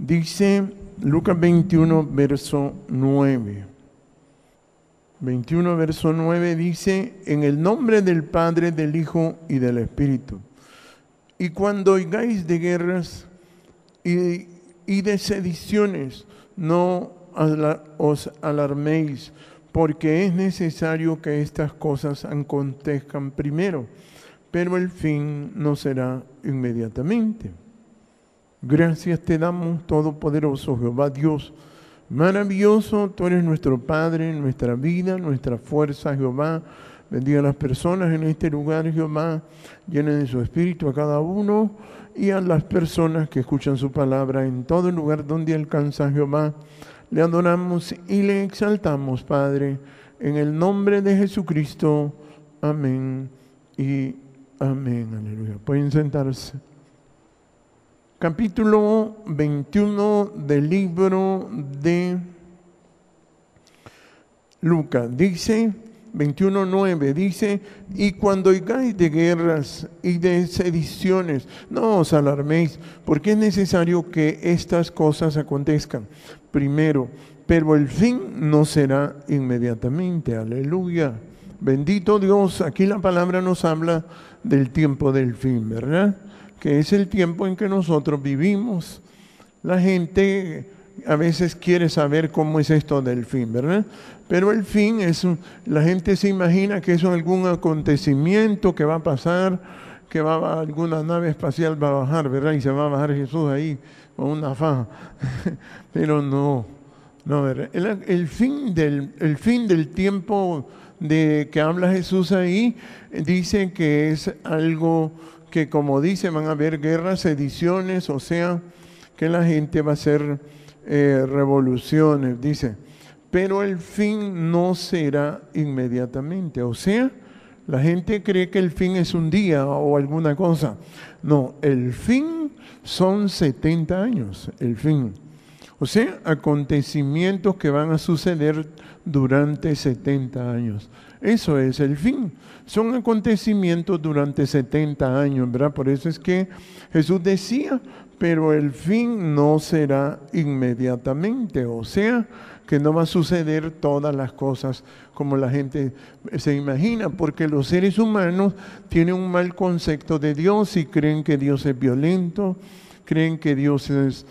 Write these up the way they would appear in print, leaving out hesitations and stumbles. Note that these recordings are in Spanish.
Dice Lucas 21, verso 9. 21, verso 9 dice: en el nombre del Padre, del Hijo y del Espíritu. Y cuando oigáis de guerras y de sediciones, no os alarméis, porque es necesario que estas cosas acontezcan primero, pero el fin no será inmediatamente. Gracias te damos, Todopoderoso Jehová Dios, maravilloso, tú eres nuestro Padre, nuestra vida, nuestra fuerza, Jehová. Bendiga a las personas en este lugar, Jehová, llene de su espíritu a cada uno y a las personas que escuchan su palabra en todo lugar donde alcanza, Jehová. Le adoramos y le exaltamos, Padre, en el nombre de Jesucristo. Amén y amén. Aleluya. Pueden sentarse. Capítulo 21 del libro de Lucas. Dice, 21:9, dice: y cuando oigáis de guerras y de sediciones, no os alarméis, porque es necesario que estas cosas acontezcan primero, pero el fin no será inmediatamente. Aleluya. Bendito Dios. Aquí la palabra nos habla del tiempo del fin, ¿verdad? Que es el tiempo en que nosotros vivimos. La gente a veces quiere saber cómo es esto del fin, ¿verdad? Pero el fin es, la gente se imagina que es algún acontecimiento que va a pasar, que alguna nave espacial va a bajar, ¿verdad? Y se va a bajar Jesús ahí con una faja. Pero no, ¿verdad? El fin del tiempo de que habla Jesús ahí, dice que es algo que, como dice, van a haber guerras, sediciones, o sea, que la gente va a hacer revoluciones, dice. Pero el fin no será inmediatamente, o sea, la gente cree que el fin es un día o alguna cosa. No, el fin son 70 años, el fin. O sea, acontecimientos que van a suceder durante 70 años. Eso es el fin. Son acontecimientos durante 70 años, ¿verdad? Por eso es que Jesús decía, pero el fin no será inmediatamente. O sea, que no va a suceder todas las cosas como la gente se imagina, porque los seres humanos tienen un mal concepto de Dios y creen que Dios es violento, creen que Dios es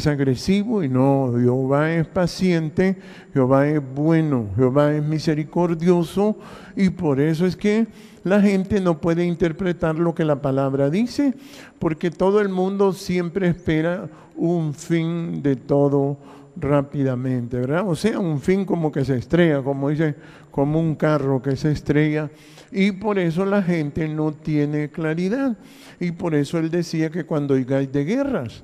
agresivo, y no, Jehová es paciente, Jehová es bueno, Jehová es misericordioso, y por eso es que la gente no puede interpretar lo que la palabra dice, porque todo el mundo siempre espera un fin de todo rápidamente, ¿verdad? O sea, un fin como que se estrella, como dice, como un carro que se estrella, y por eso la gente no tiene claridad, y por eso él decía que cuando oigáis de guerras,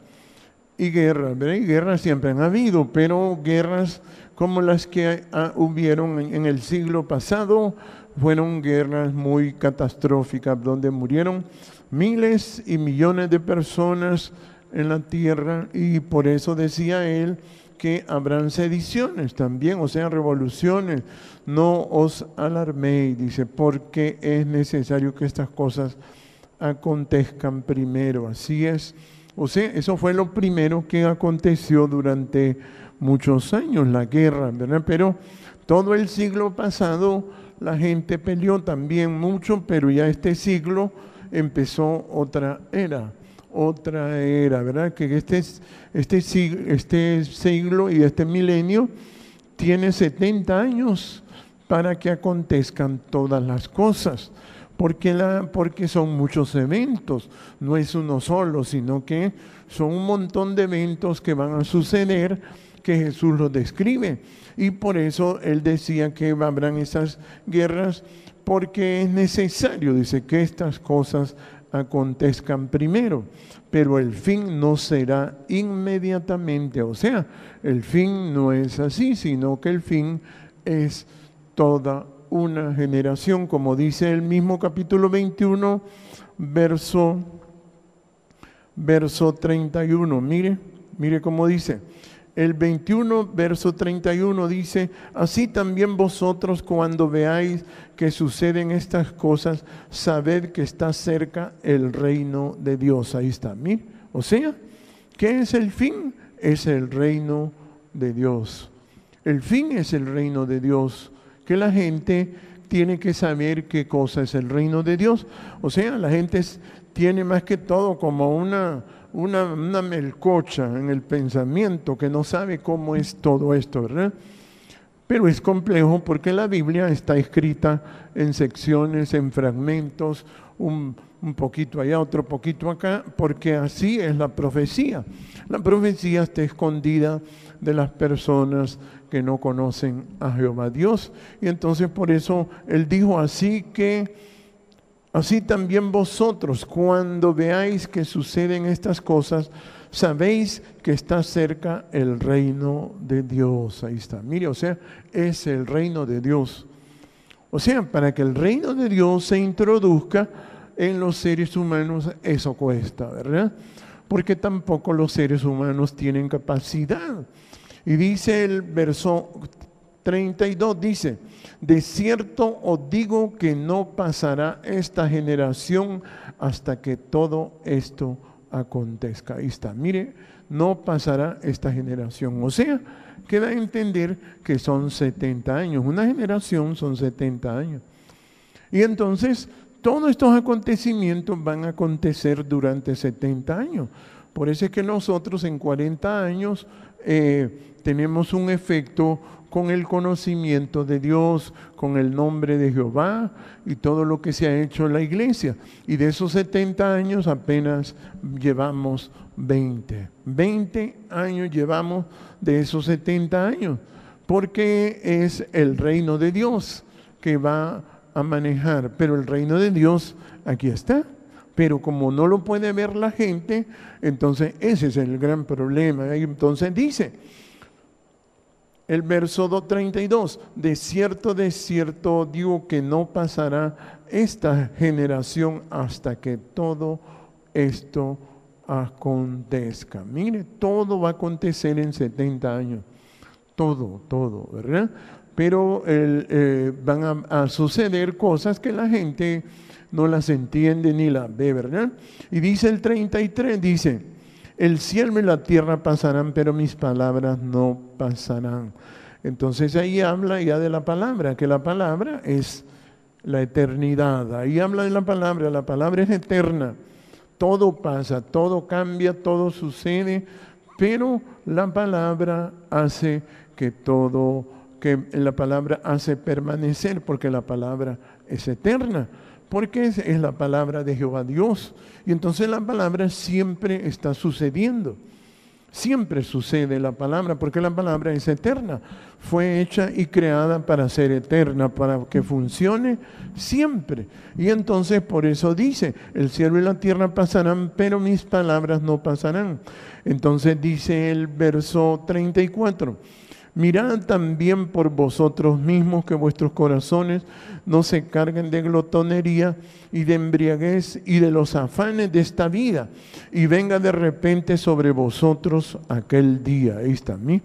y guerras, ¿verdad? Y guerras siempre han habido, pero guerras como las que hubieron en el siglo pasado fueron guerras muy catastróficas, donde murieron miles y millones de personas en la tierra, y por eso decía él que habrán sediciones también, o sea, revoluciones. No os alarméis, dice, porque es necesario que estas cosas acontezcan primero. Así es. O sea, eso fue lo primero que aconteció durante muchos años, la guerra, ¿verdad? Pero todo el siglo pasado la gente peleó también mucho, pero ya este siglo empezó otra era, ¿verdad? Que este siglo y este milenio tiene 70 años para que acontezcan todas las cosas. Porque son muchos eventos, no es uno solo, sino que son un montón de eventos que van a suceder, que Jesús los describe. Y por eso él decía que habrán esas guerras, porque es necesario, dice, que estas cosas acontezcan primero, pero el fin no será inmediatamente. O sea, el fin no es así, sino que el fin es toda una generación, como dice el mismo capítulo 21, verso 31. Mire cómo dice. El 21, verso 31 dice: así también vosotros, cuando veáis que suceden estas cosas, sabed que está cerca el reino de Dios. Ahí está, mire. O sea, ¿qué es el fin? es el reino de Dios. El fin es el reino de Dios, que la gente tiene que saber qué cosa es el reino de Dios. O sea, la gente tiene más que todo como una melcocha en el pensamiento, que no sabe cómo es todo esto, ¿verdad? Pero es complejo porque la Biblia está escrita en secciones, en fragmentos, un poquito allá, otro poquito acá, porque así es la profecía. La profecía está escondida de las personas que no conocen a Jehová Dios. Y entonces por eso Él dijo así también vosotros, cuando veáis que suceden estas cosas, sabéis que está cerca el reino de Dios. Ahí está. Mire, o sea, es el reino de Dios. O sea, para que el reino de Dios se introduzca en los seres humanos, eso cuesta, ¿verdad? Porque tampoco los seres humanos tienen capacidad. Y dice el verso 32, dice: de cierto os digo que no pasará esta generación hasta que todo esto acontezca. Ahí está, mire, no pasará esta generación. O sea, queda a entender que son 70 años. Una generación son 70 años. Y entonces, todos estos acontecimientos van a acontecer durante 70 años. Por eso es que nosotros en 40 años tenemos un efecto con el conocimiento de Dios, con el nombre de Jehová y todo lo que se ha hecho en la iglesia. Y de esos 70 años apenas llevamos 20. 20 años llevamos de esos 70 años, porque es el reino de Dios que va a manejar. Pero el reino de Dios aquí está. Pero como no lo puede ver la gente, entonces ese es el gran problema. Y entonces dice el verso 32, de cierto digo que no pasará esta generación hasta que todo esto acontezca. Mire, todo va a acontecer en 70 años. Todo, ¿verdad? Pero van a suceder cosas que la gente no las entiende ni las ve, ¿verdad? Y dice el 33, dice: el cielo y la tierra pasarán, pero mis palabras no pasarán. Entonces ahí habla ya de la palabra, que la palabra es la eternidad. Ahí habla de la palabra es eterna. Todo pasa, todo cambia, todo sucede, pero la palabra hace que la palabra hace permanecer, porque la palabra es eterna. Porque es la palabra de Jehová Dios. Y entonces la palabra siempre está sucediendo. Siempre sucede la palabra, porque la palabra es eterna. Fue hecha y creada para ser eterna, para que funcione siempre. Y entonces por eso dice: el cielo y la tierra pasarán, pero mis palabras no pasarán. Entonces dice el verso 34: mirad también por vosotros mismos que vuestros corazones no se carguen de glotonería y de embriaguez y de los afanes de esta vida, y venga de repente sobre vosotros aquel día. Ahí está, ¿mí?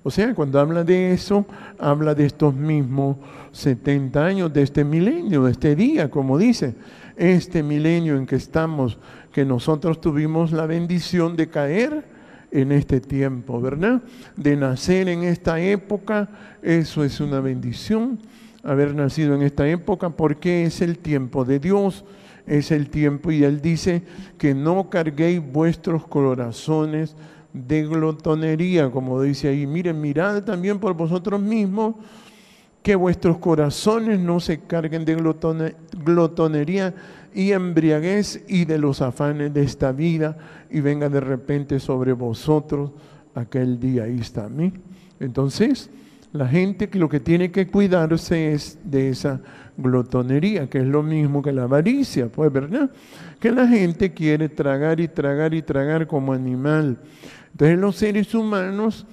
O sea, cuando habla de eso, habla de estos mismos 70 años, de este milenio, de este día, como dice, este milenio en que estamos, que nosotros tuvimos la bendición de caer en este tiempo, ¿verdad? De nacer en esta época, eso es una bendición, haber nacido en esta época, porque es el tiempo de Dios, es el tiempo, y Él dice que no carguéis vuestros corazones de glotonería, como dice ahí. Miren, mirad también por vosotros mismos que vuestros corazones no se carguen de glotonería y embriaguez y de los afanes de esta vida, y venga de repente sobre vosotros aquel día. Ahí está, ¿mí? Entonces, la gente que lo que tiene que cuidarse es de esa glotonería, que es lo mismo que la avaricia, pues, ¿verdad? Que la gente quiere tragar y tragar y tragar como animal. Entonces los seres humanos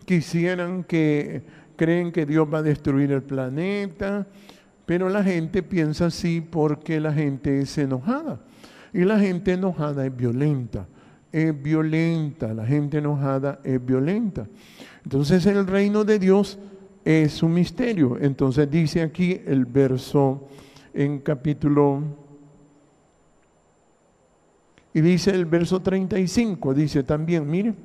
creen que Dios va a destruir el planeta, pero la gente piensa así porque la gente es enojada. Y la gente enojada es violenta, la gente enojada es violenta. Entonces el reino de Dios es un misterio. Entonces dice aquí el verso en capítulo, y dice el verso 35, dice también, miren,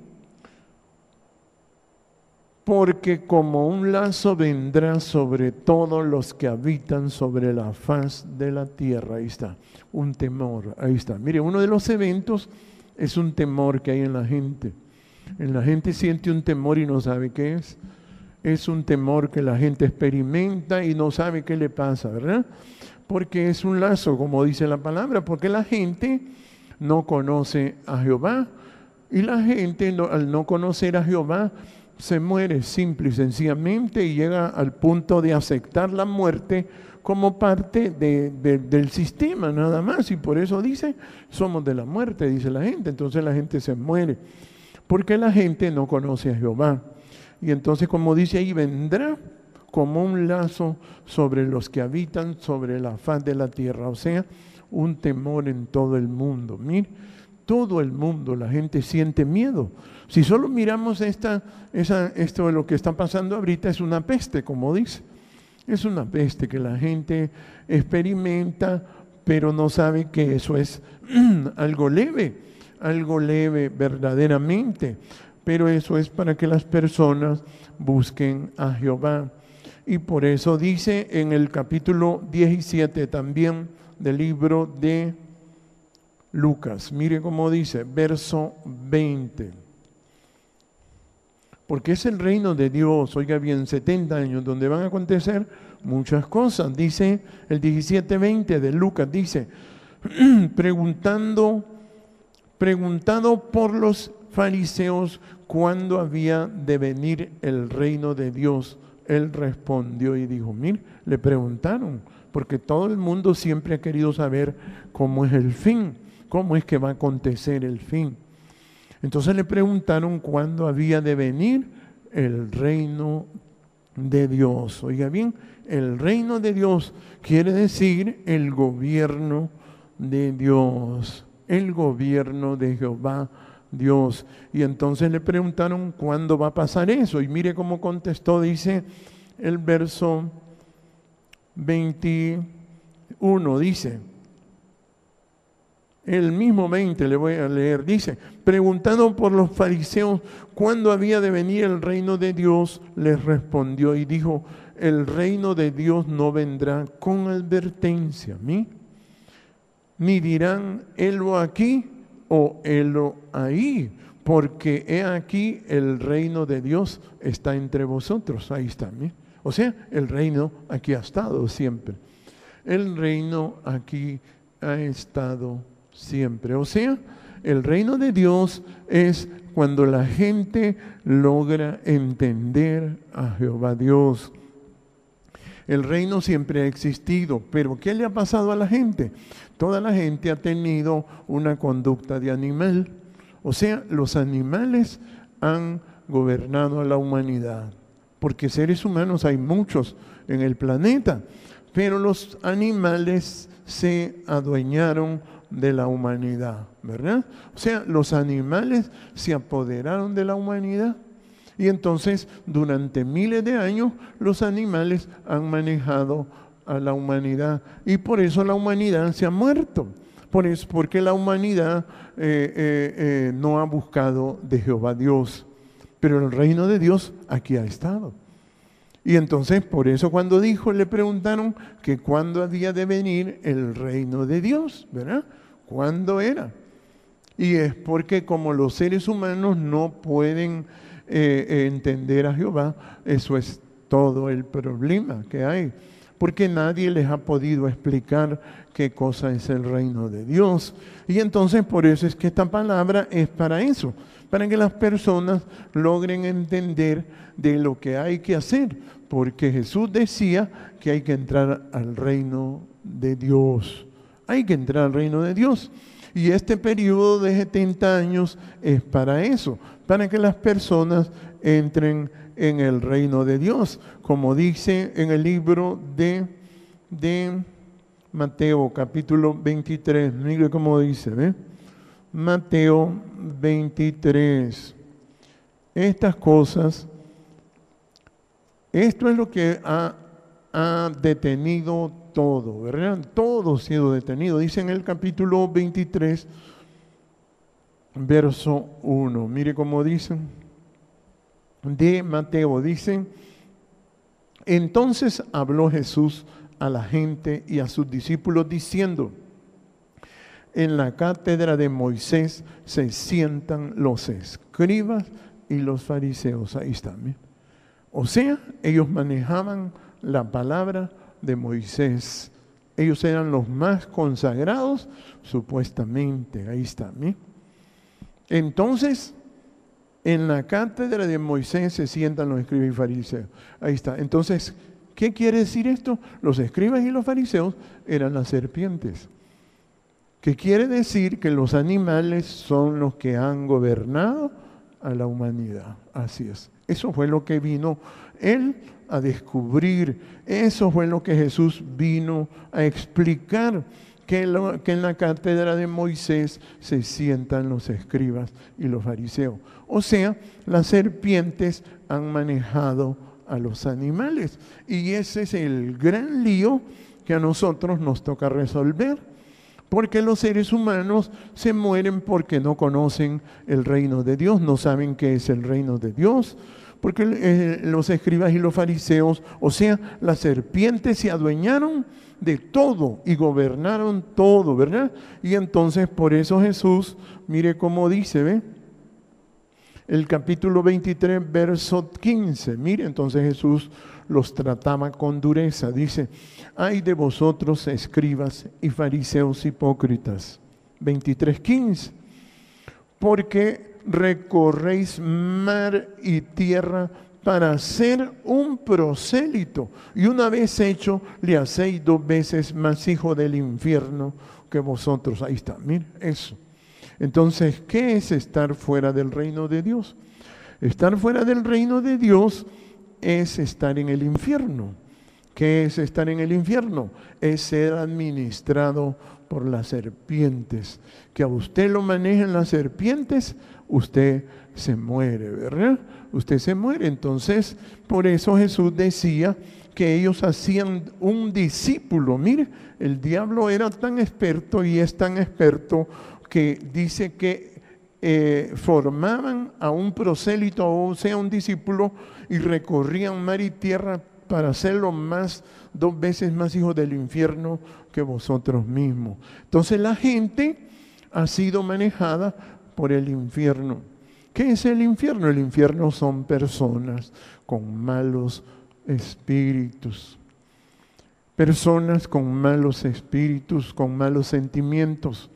porque como un lazo vendrá sobre todos los que habitan sobre la faz de la tierra. Ahí está, un temor, ahí está. Mire, uno de los eventos es un temor que hay en la gente. En la gente siente un temor y no sabe qué es. Es un temor que la gente experimenta y no sabe qué le pasa, ¿verdad? Porque es un lazo, como dice la palabra, porque la gente no conoce a Jehová. Y la gente, al no conocer a Jehová, se muere simple y sencillamente y llega al punto de aceptar la muerte como parte del sistema, nada más. Y por eso dice, somos de la muerte, dice la gente. Entonces la gente se muere, porque la gente no conoce a Jehová. Y entonces, como dice ahí, vendrá como un lazo sobre los que habitan sobre la faz de la tierra. O sea, un temor en todo el mundo. Mire, todo el mundo, la gente siente miedo. Si solo miramos esto de lo que está pasando ahorita, es una peste, como dice. Es una peste que la gente experimenta, pero no sabe que eso es algo leve verdaderamente. Pero eso es para que las personas busquen a Jehová. Y por eso dice en el capítulo 17 también del libro de Lucas, mire cómo dice, verso 20. Porque es el reino de Dios, oiga bien, 70 años, donde van a acontecer muchas cosas. Dice el 17:20 de Lucas, dice, preguntado por los fariseos cuándo había de venir el reino de Dios, él respondió y dijo, mire, le preguntaron, porque todo el mundo siempre ha querido saber cómo es el fin, cómo es que va a acontecer el fin. Entonces le preguntaron cuándo había de venir el reino de Dios. Oiga bien, el reino de Dios quiere decir el gobierno de Dios, el gobierno de Jehová Dios. Y entonces le preguntaron cuándo va a pasar eso. Y mire cómo contestó, dice el verso 21, dice, el mismo 20 le voy a leer, dice, preguntado por los fariseos cuándo había de venir el reino de Dios, les respondió y dijo, el reino de Dios no vendrá con advertencia, ni dirán, helo aquí o helo ahí, porque he aquí el reino de Dios está entre vosotros. Ahí está, o sea, el reino aquí ha estado siempre. El reino aquí ha estado siempre. O sea, el reino de Dios es cuando la gente logra entender a Jehová Dios. El reino siempre ha existido, pero ¿qué le ha pasado a la gente? Toda la gente ha tenido una conducta de animal. O sea, los animales han gobernado a la humanidad, porque seres humanos hay muchos en el planeta, pero los animales se adueñaron de la humanidad, ¿verdad? O sea, los animales se apoderaron de la humanidad. Y entonces, durante miles de años, los animales han manejado a la humanidad. Y por eso la humanidad se ha muerto. Porque la humanidad no ha buscado de Jehová Dios. Pero el reino de Dios aquí ha estado. Y entonces, por eso cuando dijo, le preguntaron que cuándo había de venir el reino de Dios, ¿verdad? ¿Cuándo era? Y es porque como los seres humanos no pueden entender a Jehová, eso es todo el problema que hay, porque nadie les ha podido explicar qué cosa es el reino de Dios. Y entonces por eso es que esta palabra es para eso, para que las personas logren entender de lo que hay que hacer, porque Jesús decía que hay que entrar al reino de Dios. Hay que entrar al reino de Dios. Y este periodo de 70 años es para eso, para que las personas entren en el reino de Dios. Como dice en el libro de Mateo, capítulo 23. Mire cómo dice, ¿ve? Mateo 23. Estas cosas, esto es lo que ha detenido todo, ¿verdad? Todo ha sido detenido. Dice en el capítulo 23, verso 1. Mire cómo dice. de Mateo. Dice: entonces habló Jesús a la gente y a sus discípulos diciendo: en la cátedra de Moisés se sientan los escribas y los fariseos. Ahí está. O sea, ellos manejaban la palabra de Moisés. Ellos eran los más consagrados, supuestamente. Ahí está. Entonces, en la cátedra de Moisés se sientan los escribas y fariseos. Ahí está. Entonces, ¿qué quiere decir esto? Los escribas y los fariseos eran las serpientes. ¿Qué quiere decir? Que los animales son los que han gobernado a la humanidad. Así es. Eso fue lo que vino él a descubrir. Eso fue lo que Jesús vino a explicar. Que en la cátedra de Moisés se sientan los escribas y los fariseos. O sea, las serpientes han manejado a los animales. Y ese es el gran lío que a nosotros nos toca resolver. Porque los seres humanos se mueren porque no conocen el reino de Dios, no saben qué es el reino de Dios. Porque los escribas y los fariseos, o sea, las serpientes se adueñaron de todo y gobernaron todo, ¿verdad? Y entonces por eso Jesús, mire cómo dice, ¿ve? El capítulo 23, verso 15. Mire, entonces Jesús los trataba con dureza. Dice: ay de vosotros, escribas y fariseos hipócritas. 23:15. Porque recorréis mar y tierra para ser un prosélito, y una vez hecho, le hacéis 2 veces más hijo del infierno que vosotros. Ahí está, mire eso. Entonces, ¿qué es estar fuera del reino de Dios? Estar fuera del reino de Dios es estar en el infierno. ¿Qué es estar en el infierno? Es ser administrado por las serpientes. Que a usted lo manejen las serpientes, usted se muere, ¿verdad? Usted se muere. Entonces, por eso Jesús decía que ellos hacían un discípulo. Mire, el diablo era tan experto y es tan experto que dice que formaban a un prosélito, o sea, un discípulo, y recorrían mar y tierra para hacerlo 2 veces más hijo del infierno que vosotros mismos. Entonces la gente ha sido manejada por el infierno. ¿Qué es el infierno? El infierno son personas con malos espíritus. Personas con malos espíritus, con malos sentimientos.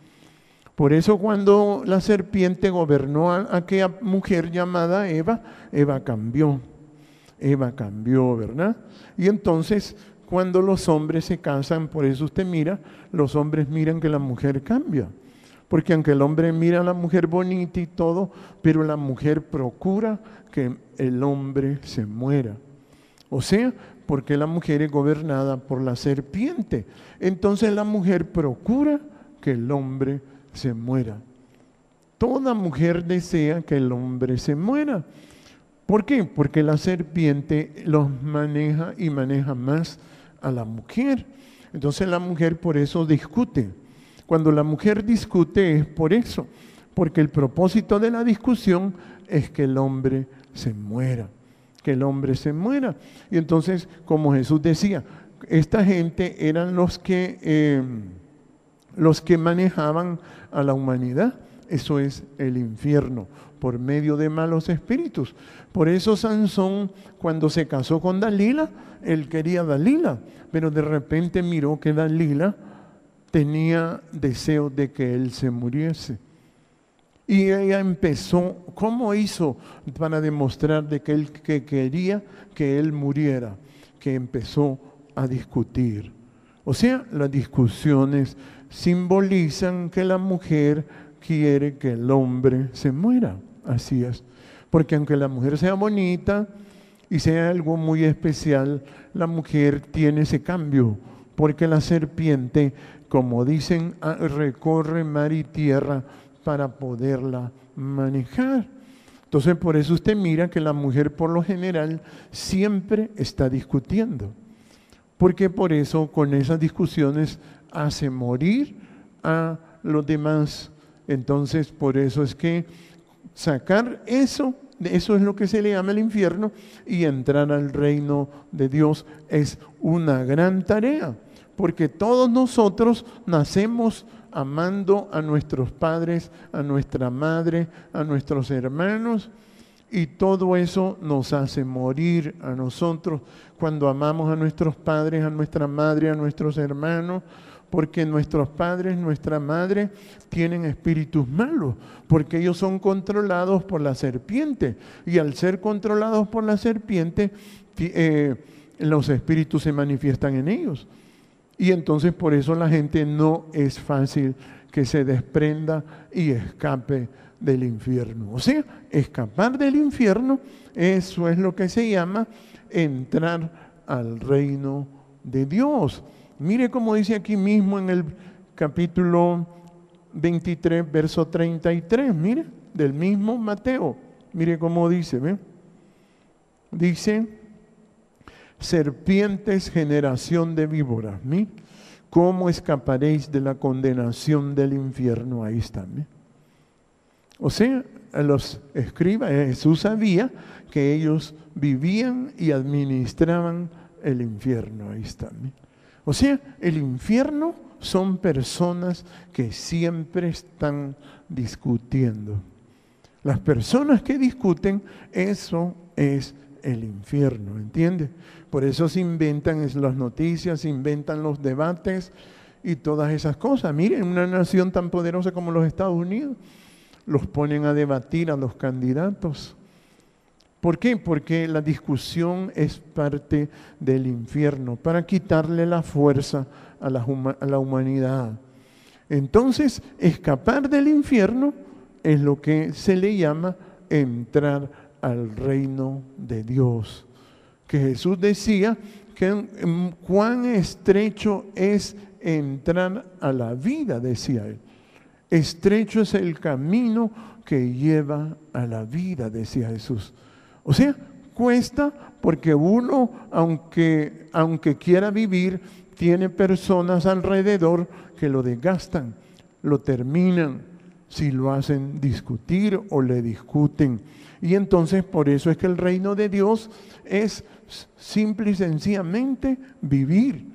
Por eso cuando la serpiente gobernó a aquella mujer llamada Eva, Eva cambió, ¿verdad? Y entonces cuando los hombres se casan, por eso usted mira, los hombres miran que la mujer cambia. Porque aunque el hombre mira a la mujer bonita y todo, pero la mujer procura que el hombre se muera. O sea, porque la mujer es gobernada por la serpiente. Entonces la mujer procura que el hombre se muera. Toda mujer desea que el hombre se muera. ¿Por qué? Porque la serpiente los maneja y maneja más a la mujer. Entonces la mujer por eso discute. Cuando la mujer discute es por eso, porque el propósito de la discusión es que el hombre se muera, que el hombre se muera. Y entonces, como Jesús decía, esta gente eran los que manejaban a la humanidad. Eso es el infierno, por medio de malos espíritus. Por eso Sansón, cuando se casó con Dalila, él quería a Dalila, pero de repente miró que Dalila tenía deseo de que él se muriese. Y ella empezó, ¿cómo hizo para demostrar de que él que quería que él muriera? Que empezó a discutir. O sea, las discusiones simbolizan que la mujer quiere que el hombre se muera. Así es. Porque aunque la mujer sea bonita y sea algo muy especial, la mujer tiene ese cambio. Porque la serpiente, como dicen, recorre mar y tierra para poderla manejar. Entonces, por eso usted mira que la mujer por lo general siempre está discutiendo. Porque por eso con esas discusiones hace morir a los demás. Entonces, por eso es que sacar eso Eso es lo que se le llama el infierno, y entrar al reino de Dios es una gran tarea, porque todos nosotros nacemos amando a nuestros padres, a nuestra madre, a nuestros hermanos, y todo eso nos hace morir a nosotros cuando amamos a nuestros padres, a nuestra madre, a nuestros hermanos, porque nuestros padres, nuestra madre tienen espíritus malos, porque ellos son controlados por la serpiente, y al ser controlados por la serpiente, los espíritus se manifiestan en ellos. Y entonces por eso la gente no es fácil que se desprenda y escape del infierno. O sea, escapar del infierno, eso es lo que se llama entrar al reino de Dios. Mire cómo dice aquí mismo en el capítulo 23, verso 33, mire, del mismo Mateo. Mire cómo dice, ¿ve? Dice: serpientes, generación de víboras, ¿sí? ¿Cómo escaparéis de la condenación del infierno? Ahí está, ¿sí? O sea, a los escribas, Jesús sabía que ellos vivían y administraban el infierno. Ahí está, ¿sí? O sea, el infierno son personas que siempre están discutiendo. Las personas que discuten, eso es el infierno, ¿entiende? Por eso se inventan las noticias, se inventan los debates y todas esas cosas. Miren, una nación tan poderosa como los Estados Unidos, los ponen a debatir a los candidatos. ¿Por qué? Porque la discusión es parte del infierno, para quitarle la fuerza a la humanidad. Entonces, escapar del infierno es lo que se le llama entrar al reino de Dios. Que Jesús decía que cuán estrecho es entrar a la vida, decía él. Estrecho es el camino que lleva a la vida, decía Jesús. O sea, cuesta, porque uno, aunque quiera vivir, tiene personas alrededor que lo desgastan, lo terminan, si lo hacen discutir o le discuten. Y entonces por eso es que el reino de Dios es simple y sencillamente vivir.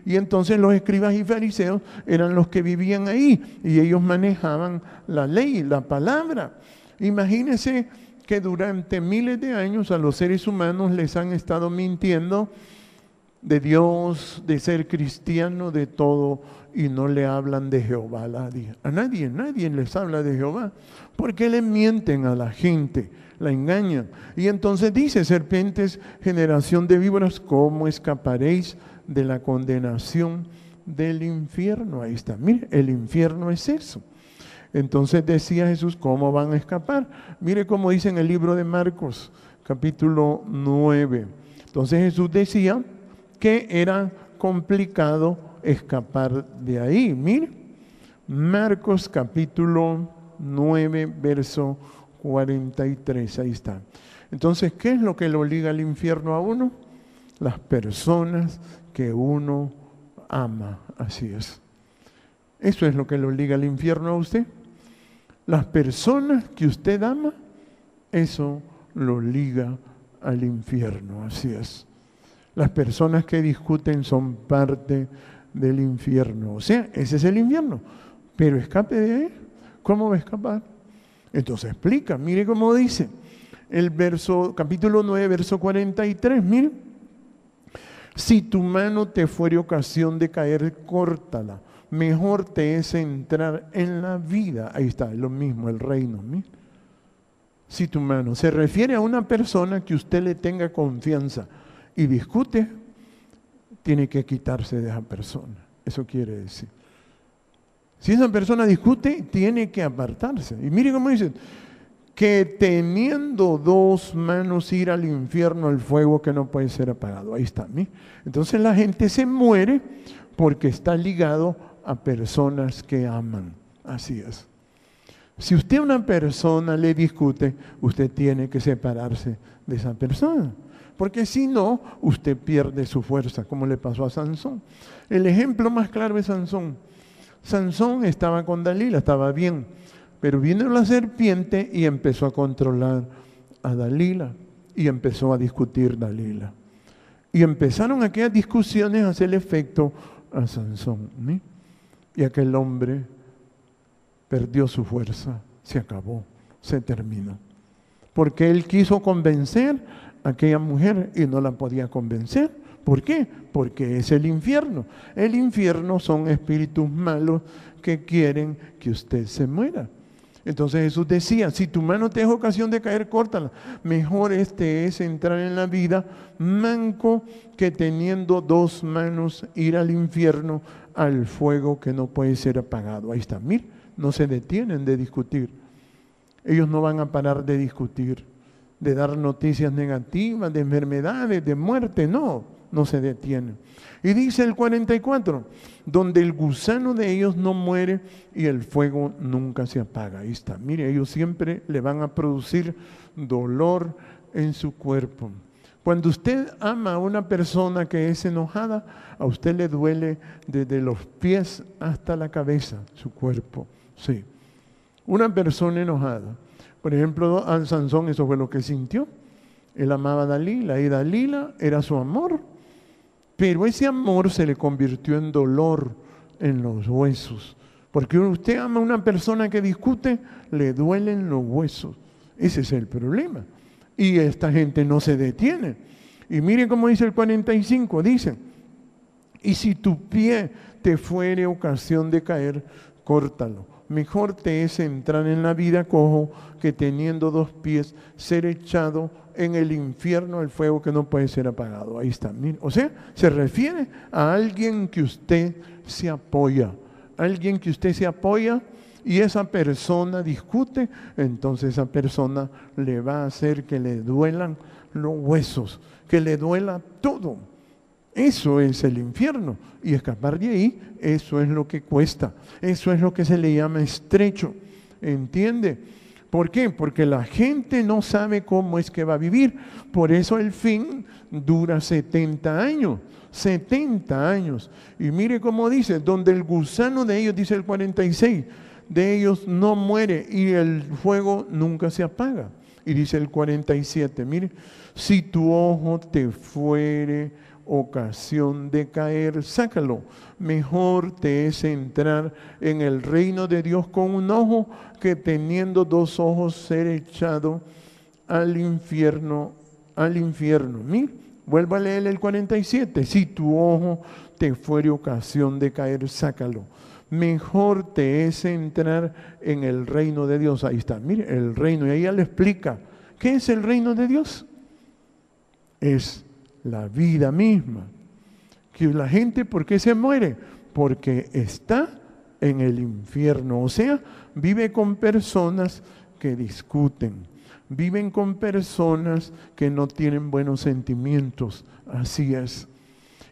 Y entonces los escribas y fariseos eran los que vivían ahí, y ellos manejaban la ley, la palabra. Imagínense que durante miles de años a los seres humanos les han estado mintiendo de Dios, de ser cristiano, de todo, y no le hablan de Jehová a nadie. Nadie les habla de Jehová, porque le mienten a la gente, la engañan. Y entonces dice: serpientes, generación de víboras, ¿cómo escaparéis de la condenación del infierno? Ahí está, mire, el infierno es eso. Entonces decía Jesús, ¿cómo van a escapar? Mire cómo dice en el libro de Marcos, capítulo 9. Entonces Jesús decía que era complicado escapar de ahí. Mire, Marcos capítulo 9, verso 43, ahí está. Entonces, ¿qué es lo que lo liga al infierno a uno? Las personas que uno ama, así es. Eso es lo que lo liga al infierno a usted. Las personas que usted ama, eso lo liga al infierno, así es. Las personas que discuten son parte del infierno. O sea, ese es el infierno. Pero escape de ahí. ¿Cómo va a escapar? Entonces explica, mire cómo dice el capítulo 9, verso 43, mire. Si tu mano te fuere ocasión de caer, córtala. Mejor te es entrar en la vida. Ahí está, es lo mismo, el reino. ¿Sí? Si tu mano se refiere a una persona que usted le tenga confianza y discute, tiene que quitarse de esa persona. Eso quiere decir. Si esa persona discute, tiene que apartarse. Y mire cómo dice, que teniendo dos manos ir al infierno, al fuego que no puede ser apagado. Ahí está. ¿Sí? Entonces la gente se muere porque está ligado a personas que aman. Así es. Si usted a una persona le discute, usted tiene que separarse de esa persona. Porque si no, usted pierde su fuerza, como le pasó a Sansón. El ejemplo más claro es Sansón. Sansón estaba con Dalila, estaba bien. Pero vino la serpiente y empezó a controlar a Dalila y empezó a discutir Dalila. Y empezaron aquellas discusiones a hacer efecto a Sansón, ¿sí? Y aquel hombre perdió su fuerza, se acabó, se terminó. Porque él quiso convencer a aquella mujer y no la podía convencer. ¿Por qué? Porque es el infierno. El infierno son espíritus malos que quieren que usted se muera. Entonces Jesús decía, si tu mano te es ocasión de caer, córtala. Mejor es entrar en la vida manco que teniendo dos manos ir al infierno, al fuego que no puede ser apagado. Ahí está, mire, no se detienen de discutir. Ellos no van a parar de discutir, de dar noticias negativas, de enfermedades, de muerte, no se detienen. Y dice el 44, donde el gusano de ellos no muere y el fuego nunca se apaga. Ahí está, mire, ellos siempre le van a producir dolor en su cuerpo. Cuando usted ama a una persona que es enojada, a usted le duele desde los pies hasta la cabeza, su cuerpo. Sí. Una persona enojada. Por ejemplo, a Sansón eso fue lo que sintió. Él amaba a Dalila y Dalila era su amor. Pero ese amor se le convirtió en dolor en los huesos. Porque usted ama a una persona que discute, le duelen los huesos. Ese es el problema. Y esta gente no se detiene. Y mire cómo dice el 45, dice, y si tu pie te fuere ocasión de caer, córtalo. Mejor te es entrar en la vida cojo que teniendo dos pies ser echado en el infierno, el fuego que no puede ser apagado. Ahí está. Mire. O sea, se refiere a alguien que usted se apoya. Alguien que usted se apoya y esa persona discute, entonces esa persona le va a hacer que le duelan los huesos, que le duela todo. Eso es el infierno. Y escapar de ahí, eso es lo que cuesta. Eso es lo que se le llama estrecho. ¿Entiende? ¿Por qué? Porque la gente no sabe cómo es que va a vivir. Por eso el fin dura 70 años. 70 años. Y mire cómo dice, donde el gusano de ellos, dice el 46, de ellos no muere y el fuego nunca se apaga. Y dice el 47, mire, si tu ojo te fuere ocasión de caer, sácalo. Mejor te es entrar en el reino de Dios con un ojo que teniendo dos ojos ser echado al infierno. Mire, vuelva a leer el 47. Si tu ojo te fuere ocasión de caer, sácalo. Mejor te es entrar en el reino de Dios. Ahí está, mire, el reino. Y ahí ya le explica, ¿qué es el reino de Dios? Es la vida misma. Que la gente, ¿por qué se muere? Porque está en el infierno. O sea, vive con personas que discuten. Viven con personas que no tienen buenos sentimientos. Así es.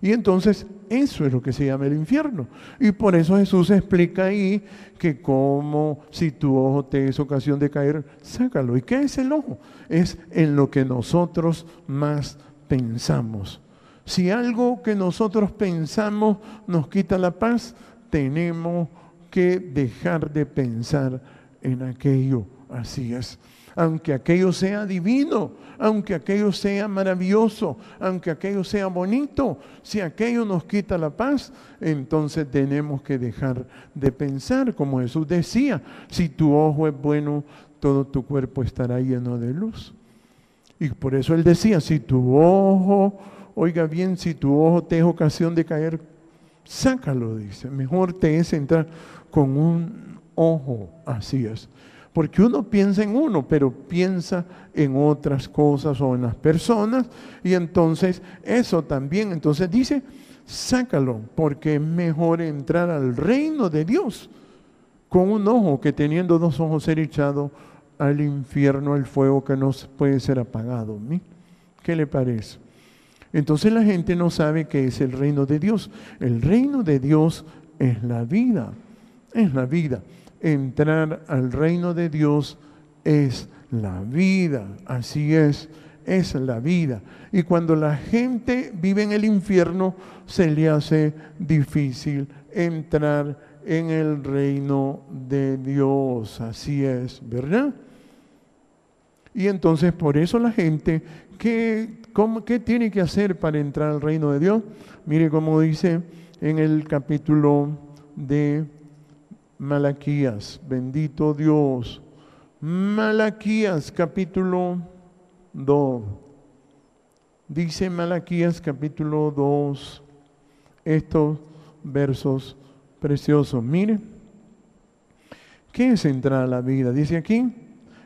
Y entonces, eso es lo que se llama el infierno. Y por eso Jesús explica ahí que como si tu ojo te es ocasión de caer, sácalo. ¿Y qué es el ojo? Es en lo que nosotros más pensamos. Si algo que nosotros pensamos nos quita la paz, tenemos que dejar de pensar en aquello. Así es. Aunque aquello sea divino, aunque aquello sea maravilloso, aunque aquello sea bonito, si aquello nos quita la paz, entonces tenemos que dejar de pensar, como Jesús decía, si tu ojo es bueno, todo tu cuerpo estará lleno de luz. Y por eso él decía, si tu ojo, oiga bien, si tu ojo te es ocasión de caer, sácalo, dice. Mejor te es entrar con un ojo, así es. Porque uno piensa en uno, pero piensa en otras cosas o en las personas, y entonces eso también, entonces dice, sácalo, porque es mejor entrar al reino de Dios con un ojo que teniendo dos ojos ser echado al infierno, al fuego que no puede ser apagado. ¿Qué le parece? Entonces la gente no sabe qué es el reino de Dios. El reino de Dios es la vida, es la vida. Entrar al reino de Dios es la vida, así es la vida. Y cuando la gente vive en el infierno, se le hace difícil entrar en el reino de Dios. Así es, ¿verdad? Y entonces por eso la gente, ¿qué tiene que hacer para entrar al reino de Dios? Mire cómo dice en el capítulo de Malaquías, bendito Dios. Malaquías capítulo 2. Dice Malaquías capítulo 2 estos versos preciosos. Mire, ¿qué es entrar a la vida? Dice aquí,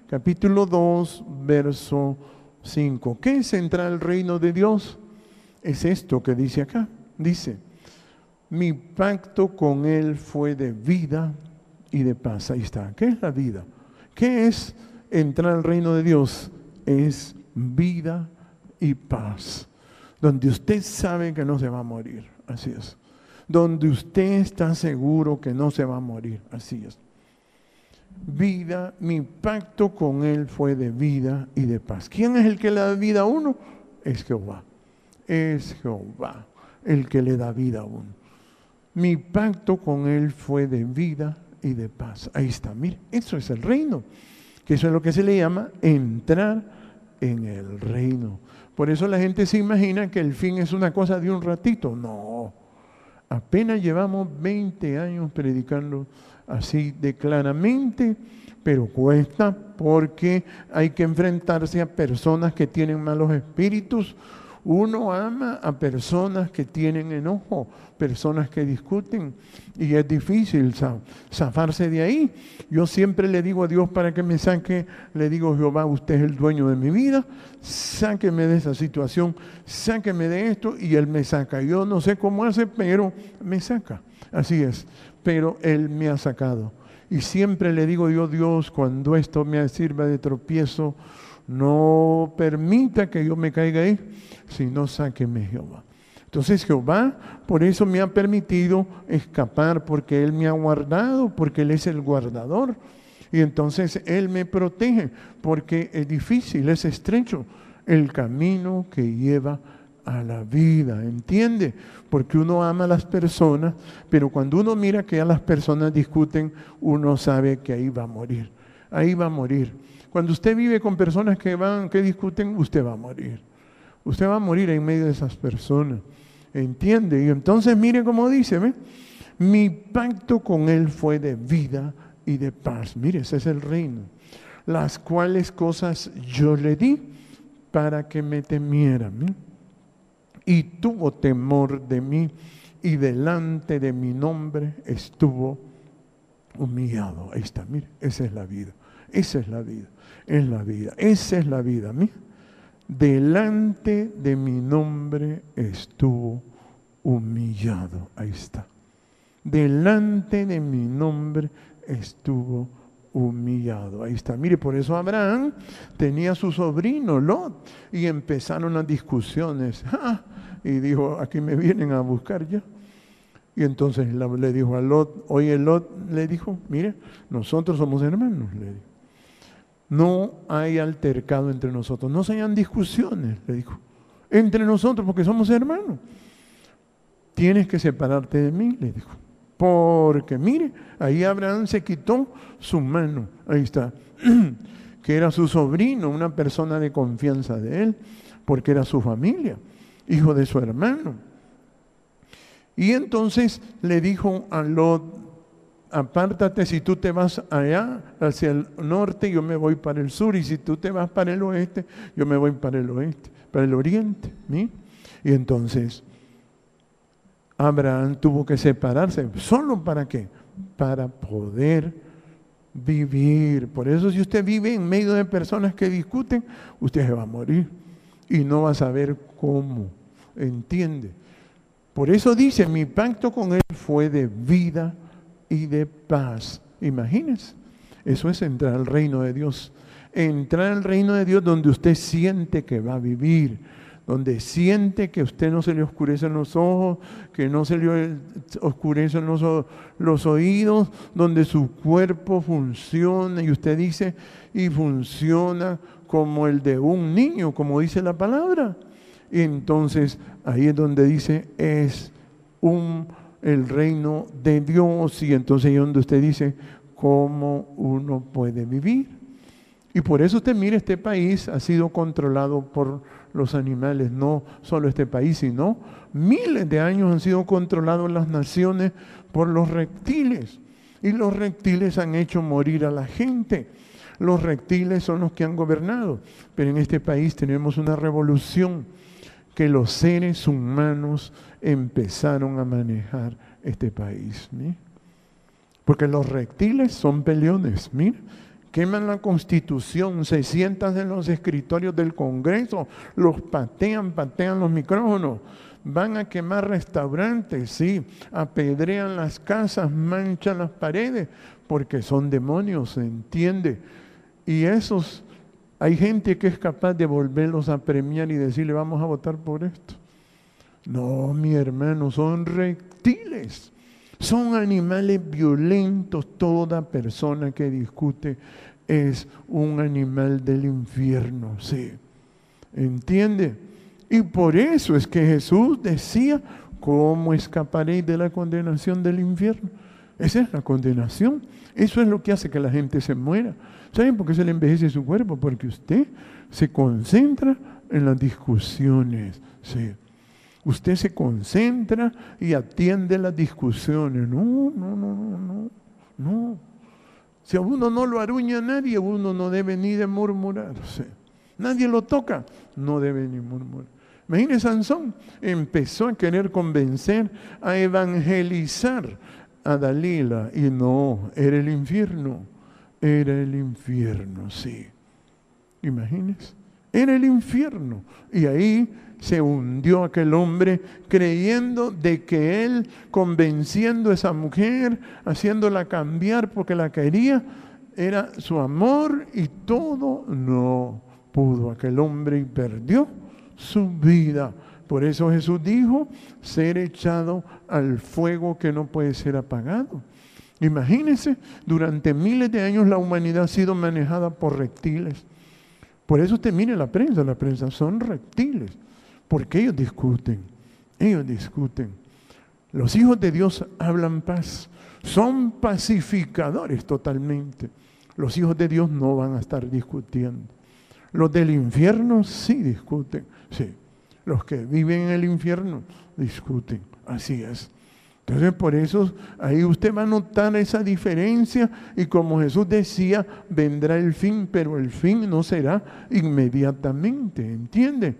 capítulo 2, verso 5. ¿Qué es entrar al reino de Dios? Es esto que dice acá. Dice, mi pacto con Él fue de vida y de paz. Ahí está. ¿Qué es la vida? ¿Qué es entrar al reino de Dios? Es vida y paz. Donde usted sabe que no se va a morir. Así es. Donde usted está seguro que no se va a morir. Así es. Vida, mi pacto con Él fue de vida y de paz. ¿Quién es el que le da vida a uno? Es Jehová. Es Jehová el que le da vida a uno. Mi pacto con Él fue de vida y de paz. Ahí está, mire, eso es el reino. Que eso es lo que se le llama entrar en el reino. Por eso la gente se imagina que el fin es una cosa de un ratito. No, apenas llevamos 20 años predicando así de claramente, pero cuesta porque hay que enfrentarse a personas que tienen malos espíritus. Uno ama a personas que tienen enojo, personas que discuten, y es difícil zafarse de ahí. Yo siempre le digo a Dios para que me saque, le digo, Jehová, usted es el dueño de mi vida, sáqueme de esa situación, sáqueme de esto, y Él me saca. Yo no sé cómo hace, pero me saca. Así es, pero Él me ha sacado. Y siempre le digo yo, Dios, cuando esto me sirva de tropiezo, no permita que yo me caiga ahí, sino sáqueme, Jehová. Entonces Jehová por eso me ha permitido escapar, porque Él me ha guardado, porque Él es el guardador. Y entonces Él me protege, porque es difícil, es estrecho el camino que lleva a la vida, ¿entiende? Porque uno ama a las personas, pero cuando uno mira que ya las personas discuten, uno sabe que ahí va a morir, ahí va a morir. Cuando usted vive con personas que discuten, usted va a morir. Usted va a morir en medio de esas personas, ¿entiende? Y entonces mire cómo dice, ¿ve? Mi pacto con Él fue de vida y de paz. Mire, ese es el reino. Las cuales cosas yo le di para que me temiera, ¿ve? Y tuvo temor de mí, y delante de mi nombre estuvo humillado. Ahí está, mire, esa es la vida. Esa es la vida, es la vida, esa es la vida. Mire, delante de mi nombre estuvo humillado. Ahí está. Delante de mi nombre estuvo humillado. Ahí está. Mire, por eso Abraham tenía a su sobrino Lot y empezaron las discusiones. Y dijo, aquí me vienen a buscar ya. Y entonces le dijo a Lot, oye, Lot, le dijo, mire, nosotros somos hermanos, le dijo. No hay altercado entre nosotros, no se hayan discusiones, le dijo, entre nosotros, porque somos hermanos. Tienes que separarte de mí, le dijo. Porque mire, ahí Abraham se quitó su mano, ahí está, que era su sobrino, una persona de confianza de él, porque era su familia, hijo de su hermano. Y entonces le dijo a Lot, apártate, si tú te vas allá hacia el norte, yo me voy para el sur, y si tú te vas para el oeste, yo me voy para el oeste, para el oriente. ¿Sí? Y entonces Abraham tuvo que separarse. ¿Solo para qué? Para poder vivir. Por eso si usted vive en medio de personas que discuten, usted se va a morir y no va a saber cómo. ¿Entiende? Por eso dice, mi pacto con Él fue de vida y de paz. Imagínense, eso es entrar al reino de Dios. Entrar al reino de Dios donde usted siente que va a vivir, donde siente que a usted no se le oscurecen los ojos, que no se le oscurecen los oídos, donde su cuerpo funciona y usted dice, y funciona como el de un niño, como dice la palabra. Y entonces ahí es donde dice, es un el reino de Dios. Y entonces ahí donde usted dice, ¿cómo uno puede vivir? Y por eso usted mire, este país ha sido controlado por los animales, no solo este país, sino miles de años han sido controlados las naciones por los reptiles. Y los reptiles han hecho morir a la gente. Los reptiles son los que han gobernado. Pero en este país tenemos una revolución que los seres humanos empezaron a manejar este país. ¿Sí? Porque los reptiles son peleones. Mira, queman la Constitución, se sientan en los escritorios del Congreso, los patean los micrófonos. Van a quemar restaurantes, sí, apedrean las casas, manchan las paredes, porque son demonios, ¿se entiende? Y esos, hay gente que es capaz de volverlos a premiar y decirle, vamos a votar por esto. No, mi hermano, son reptiles, son animales violentos. Toda persona que discute es un animal del infierno, sí, ¿entiende? Y por eso es que Jesús decía, ¿cómo escaparéis de la condenación del infierno? Esa es la condenación. Eso es lo que hace que la gente se muera. ¿Saben por qué se le envejece su cuerpo? Porque usted se concentra en las discusiones. Sí. Usted se concentra y atiende las discusiones. No. Si a uno no lo aruña nadie, uno no debe ni de murmurar. Sí. Nadie lo toca, no debe ni murmurar. Imagínese, Sansón empezó a querer convencer, a evangelizar a Dalila, y no, era el infierno, sí. Imagínese, era el infierno. Y ahí se hundió aquel hombre creyendo de que él, convenciendo a esa mujer, haciéndola cambiar porque la quería, era su amor y todo. No pudo aquel hombre y perdió su vida. Por eso Jesús dijo, ser echado al fuego que no puede ser apagado. Imagínense, durante miles de años la humanidad ha sido manejada por reptiles. Por eso usted mire la prensa son reptiles, porque ellos discuten. Los hijos de Dios hablan paz, son pacificadores totalmente. Los hijos de Dios no van a estar discutiendo. Los del infierno sí discuten, sí. Los que viven en el infierno discuten, así es. Entonces por eso ahí usted va a notar esa diferencia, y como Jesús decía, vendrá el fin, pero el fin no será inmediatamente, ¿entiende?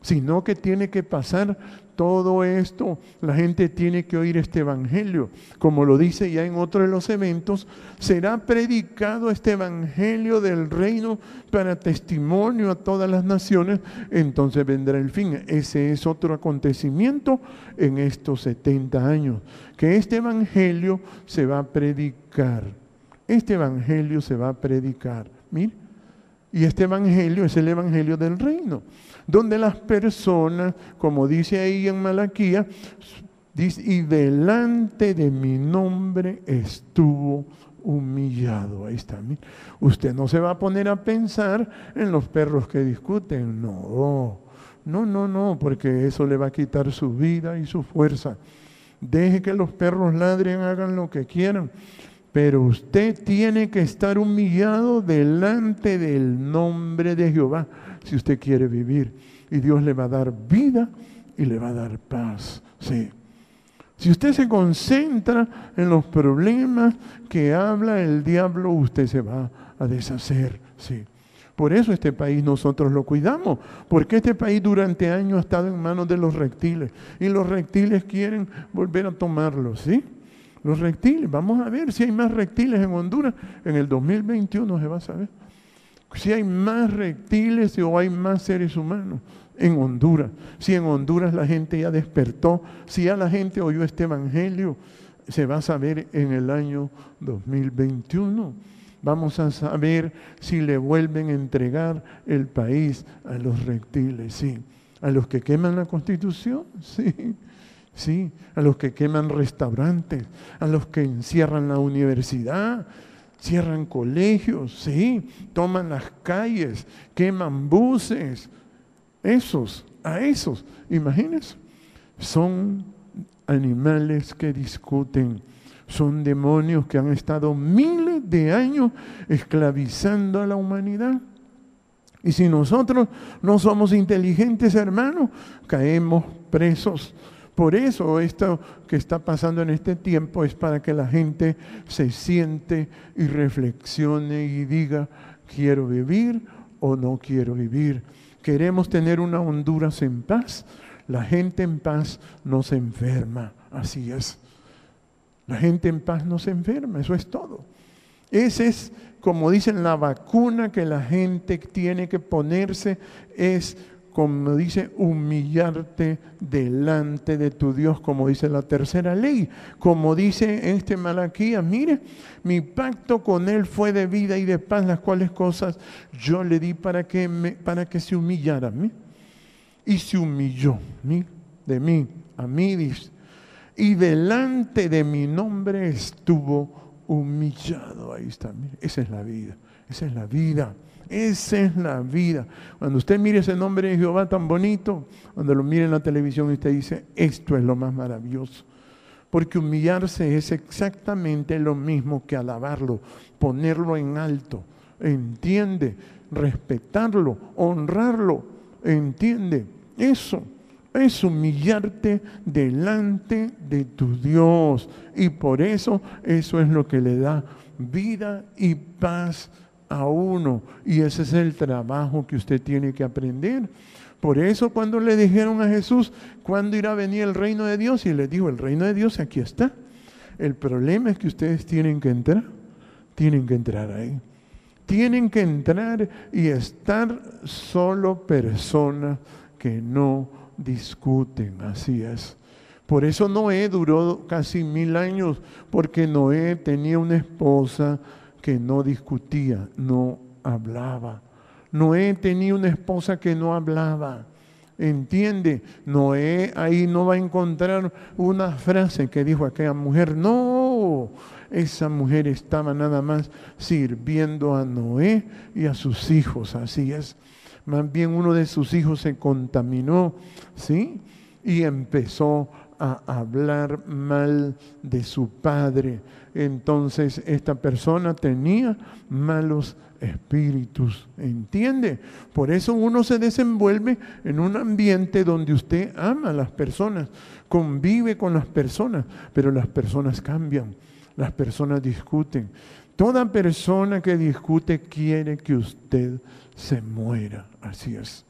Sino que tiene que pasar todo esto, la gente tiene que oír este evangelio. Como lo dice ya en otro de los eventos, será predicado este evangelio del reino para testimonio a todas las naciones, entonces vendrá el fin. Ese es otro acontecimiento en estos 70 años, que este evangelio se va a predicar. Mire, y este evangelio es el evangelio del reino, donde las personas, como dice ahí en Malaquías, dice, y delante de mi nombre estuvo humillado. Ahí está. Usted no se va a poner a pensar en los perros que discuten. No, porque eso le va a quitar su vida y su fuerza. Deje que los perros ladren, hagan lo que quieran. Pero usted tiene que estar humillado delante del nombre de Jehová si usted quiere vivir. Y Dios le va a dar vida y le va a dar paz. Sí. Si usted se concentra en los problemas que habla el diablo, usted se va a deshacer. Sí. Por eso este país nosotros lo cuidamos, porque este país durante años ha estado en manos de los reptiles. Y los reptiles quieren volver a tomarlo, ¿sí? Los reptiles, vamos a ver si hay más reptiles en Honduras. En el 2021 se va a saber si hay más reptiles o hay más seres humanos en Honduras. Si en Honduras la gente ya despertó, si ya la gente oyó este evangelio, se va a saber en el año 2021. Vamos a saber si le vuelven a entregar el país a los reptiles, sí. A los que queman la Constitución, sí. Sí, a los que queman restaurantes, a los que encierran la universidad, cierran colegios, sí, toman las calles, queman buses. A esos, imagínense, son animales que discuten. Son demonios que han estado miles de años esclavizando a la humanidad. Y si nosotros no somos inteligentes, hermanos, caemos presos. Por eso esto que está pasando en este tiempo es para que la gente se siente y reflexione y diga, ¿quiero vivir o no quiero vivir? ¿Queremos tener una Honduras en paz? La gente en paz no se enferma, así es. La gente en paz no se enferma, eso es todo. Esa es, como dicen, la vacuna que la gente tiene que ponerse, es, como dice, humillarte delante de tu Dios, como dice la tercera ley. Como dice este Malaquías, mire, mi pacto con él fue de vida y de paz, las cuales cosas yo le di para que se humillara. Y se humilló de mí, a mí dice. Y delante de mi nombre estuvo humillado. Ahí está, mire, esa es la vida, esa es la vida, esa es la vida. Cuando usted mire ese nombre de Jehová tan bonito, cuando lo mire en la televisión y usted dice, esto es lo más maravilloso. Porque humillarse es exactamente lo mismo que alabarlo, ponerlo en alto, ¿entiende? Respetarlo, honrarlo, ¿entiende? Eso es humillarte delante de tu Dios. Y por eso es lo que le da vida y paz a uno. Y ese es el trabajo que usted tiene que aprender. Por eso cuando le dijeron a Jesús, ¿cuándo irá a venir el reino de Dios? Y le dijo, el reino de Dios aquí está. El problema es que ustedes tienen que entrar ahí. Tienen que entrar y estar solo personas que no discuten, así es. Por eso Noé duró casi 1000 años, porque Noé tenía una esposa que no discutía, no hablaba. Noé tenía una esposa que no hablaba. ¿Entiende? Noé ahí no va a encontrar una frase que dijo aquella mujer. No, esa mujer estaba nada más sirviendo a Noé y a sus hijos, así es. Más bien uno de sus hijos se contaminó, ¿sí? Y empezó a hablar mal de su padre. Entonces esta persona tenía malos espíritus, ¿entiende? Por eso uno se desenvuelve en un ambiente donde usted ama a las personas, convive con las personas, pero las personas cambian, las personas discuten. Toda persona que discute quiere que usted se muera, así es.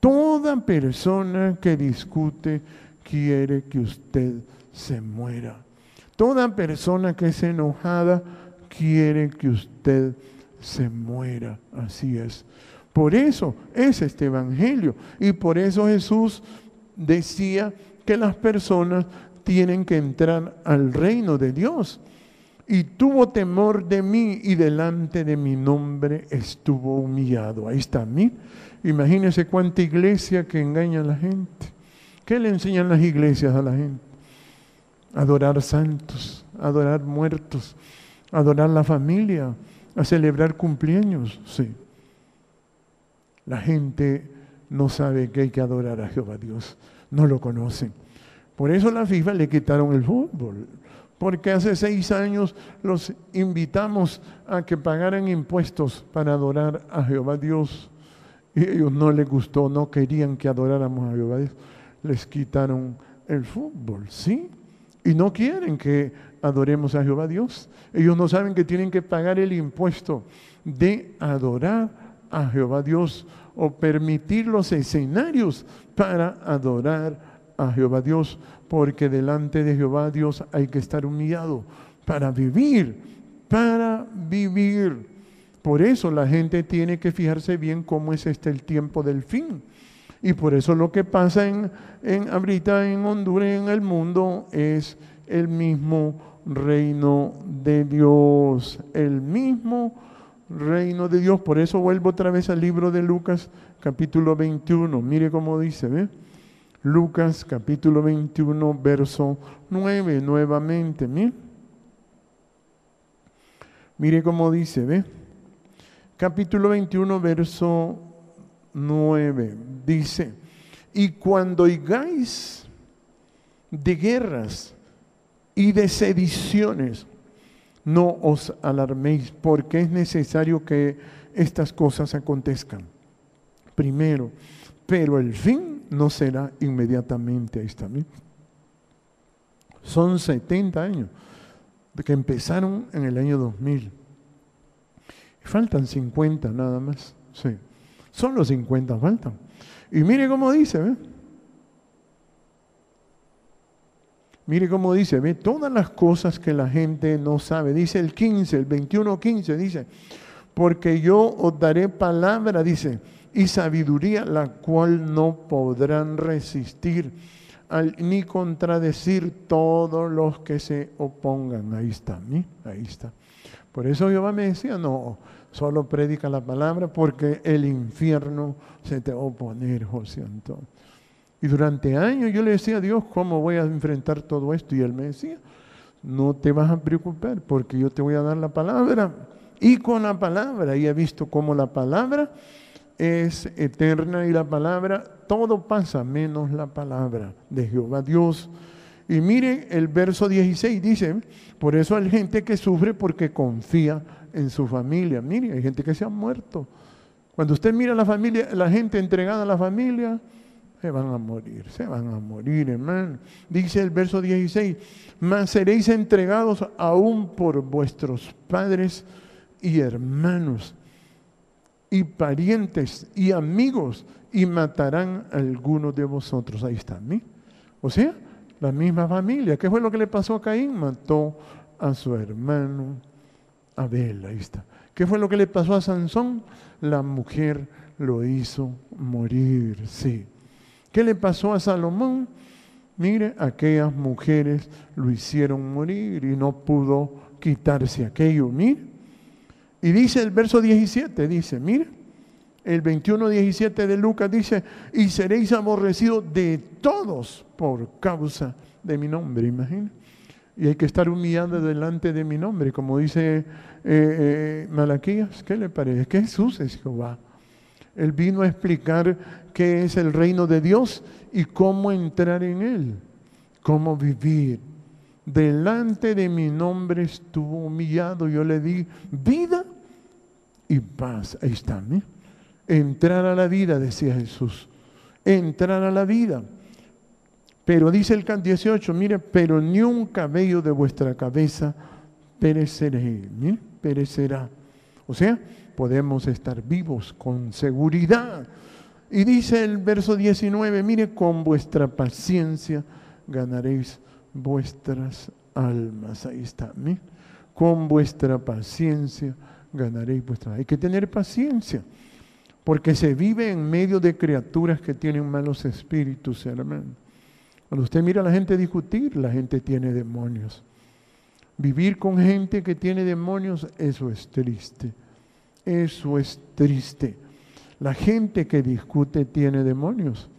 Toda persona que discute quiere que usted se muera. Toda persona que es enojada quiere que usted se muera, así es. Por eso es este evangelio y por eso Jesús decía que las personas tienen que entrar al reino de Dios. Y tuvo temor de mí y delante de mi nombre estuvo humillado. Ahí está, imagínense cuánta iglesia que engaña a la gente. ¿Qué le enseñan las iglesias a la gente? Adorar santos, adorar muertos, adorar la familia, a celebrar cumpleaños. Sí. La gente no sabe que hay que adorar a Jehová Dios, no lo conocen. Por eso a la FIFA le quitaron el fútbol. Porque hace 6 años los invitamos a que pagaran impuestos para adorar a Jehová Dios. Y a ellos no les gustó, no querían que adoráramos a Jehová Dios. Les quitaron el fútbol, ¿sí? Y no quieren que adoremos a Jehová Dios. Ellos no saben que tienen que pagar el impuesto de adorar a Jehová Dios o permitir los escenarios para adorar a Jehová Dios, porque delante de Jehová Dios hay que estar humillado para vivir, para vivir. Por eso la gente tiene que fijarse bien cómo es el tiempo del fin. Y por eso lo que pasa ahorita en Honduras y en el mundo es el mismo reino de Dios, el mismo reino de Dios. Por eso vuelvo otra vez al libro de Lucas, capítulo 21. Mire cómo dice, ¿ve? Lucas capítulo 21, verso 9, nuevamente, mire cómo dice, ¿ve? Capítulo 21, verso 9, dice, y cuando oigáis de guerras y de sediciones. No os alarméis, porque es necesario que estas cosas acontezcan primero, pero el fin no será inmediatamente. Ahí está. Son 70 años que empezaron en el año 2000. Faltan 50 nada más. Sí. Solo 50 faltan. Y mire cómo dice, ¿ve? Mire cómo dice, ve, todas las cosas que la gente no sabe. Dice el 15, el 21:15, dice, porque yo os daré palabra, dice, y sabiduría, la cual no podrán resistir ni contradecir todos los que se opongan. Ahí está, ahí está. Por eso Jehová me decía, no, solo predica la palabra, porque el infierno se te va a oponer, José Antonio. Y durante años yo le decía a Dios, ¿cómo voy a enfrentar todo esto? Y Él me decía, no te vas a preocupar, porque yo te voy a dar la palabra. Y con la palabra, y he visto cómo la palabra es eterna, y la palabra, todo pasa menos la palabra de Jehová Dios. Y mire el verso 16, dice, por eso hay gente que sufre porque confía en su familia. Mire, hay gente que se ha muerto. Cuando usted mira a la familia, la gente entregada a la familia, se van a morir, hermano. Dice el verso 16, mas seréis entregados aún por vuestros padres y hermanos y parientes y amigos, y matarán a algunos de vosotros. Ahí está, o sea, la misma familia. ¿Qué fue lo que le pasó a Caín? Mató a su hermano Abel. Ahí está. ¿Qué fue lo que le pasó a Sansón? La mujer lo hizo morir, sí. ¿Qué le pasó a Salomón? Mire, aquellas mujeres lo hicieron morir y no pudo quitarse aquello. Mire. Y dice el verso 17, dice, mire, el 21:17 de Lucas dice, y seréis aborrecidos de todos por causa de mi nombre, imagina. Y hay que estar humillando delante de mi nombre, como dice Malaquías. ¿Qué le parece? Que Jesús es Jehová. Él vino a explicar qué es el reino de Dios y cómo entrar en él, cómo vivir. Delante de mi nombre estuvo humillado, yo le di vida y paz. Ahí está, ¿eh? Entrar a la vida, decía Jesús. Entrar a la vida. Pero dice el 18, mire, pero ni un cabello de vuestra cabeza perecerá. Mire, perecerá. O sea, podemos estar vivos con seguridad. Y dice el verso 19, mire, con vuestra paciencia ganaréis vuestras almas. Ahí está, ¿mire? Con vuestra paciencia ganaréis vuestras almas. Hay que tener paciencia, porque se vive en medio de criaturas que tienen malos espíritus, hermano. Cuando usted mira a la gente discutir, la gente tiene demonios. Vivir con gente que tiene demonios, eso es triste. Eso es triste. La gente que discute tiene demonios.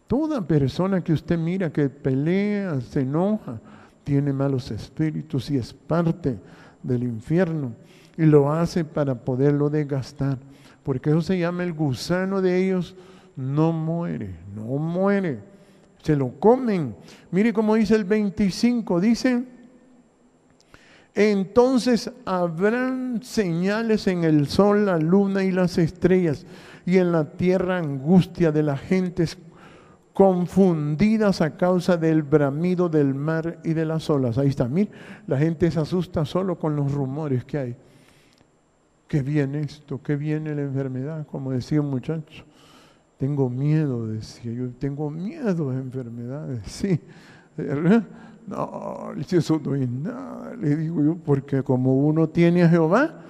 Toda persona que usted mira que pelea, se enoja, tiene malos espíritus y es parte del infierno. Y lo hace para poderlo desgastar. Porque eso se llama el gusano de ellos. No muere, no muere. Se lo comen. Mire cómo dice el 25, dice, entonces habrán señales en el sol, la luna y las estrellas, y en la tierra angustia de las gentes confundidas a causa del bramido del mar y de las olas. Ahí está, mire, la gente se asusta solo con los rumores que hay. Que viene esto, que viene la enfermedad, como decía un muchacho. Tengo miedo, decía yo, tengo miedo de enfermedades, sí. No, eso no es nada, le digo yo, porque como uno tiene a Jehová,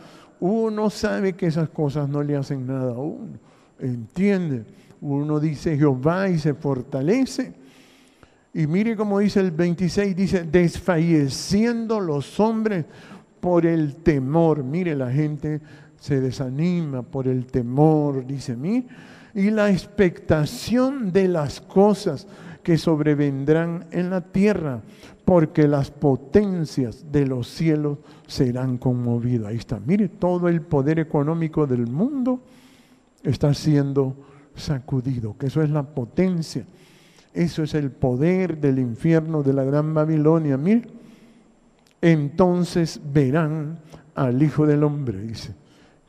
uno sabe que esas cosas no le hacen nada a uno, ¿entiende? Uno dice Jehová y se fortalece. Y mire cómo dice el 26, dice, desfalleciendo los hombres por el temor. Mire, la gente se desanima por el temor, dice, mire, y la expectación de las cosas que sobrevendrán en la tierra, porque las potencias de los cielos serán conmovidas. Ahí está, mire, todo el poder económico del mundo está siendo sacudido, que eso es la potencia. Eso es el poder del infierno de la Gran Babilonia. Mire, entonces verán al Hijo del Hombre, dice,